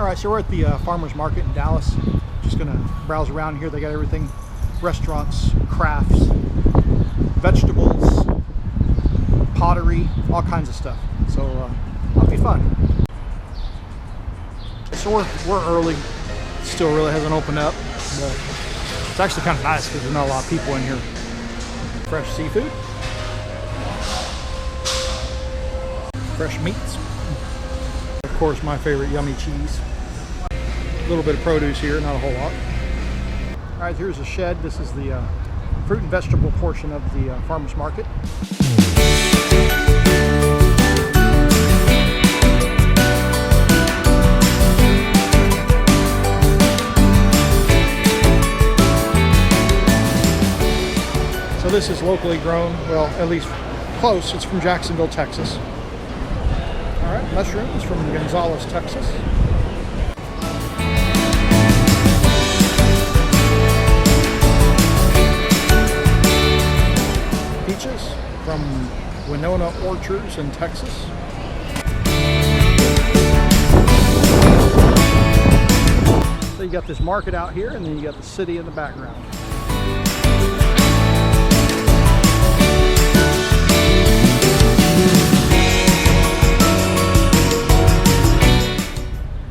All right, so we're at the farmers market in Dallas. Just gonna browse around here. They got everything: restaurants, crafts, vegetables, pottery, all kinds of stuff. So that'll be fun. So we're early. Still really hasn't opened up, but it's actually kind of nice because there's not a lot of people in here. Fresh seafood, fresh meats. Of course, my favorite, yummy cheese. A little bit of produce here, not a whole lot. All right, here's a shed. This is the fruit and vegetable portion of the farmers market. So this is locally grown, well, at least close. It's from Jacksonville, Texas. All right, mushrooms from Gonzales, Texas. Peaches from Winona Orchards in Texas. So you got this market out here, and then you got the city in the background.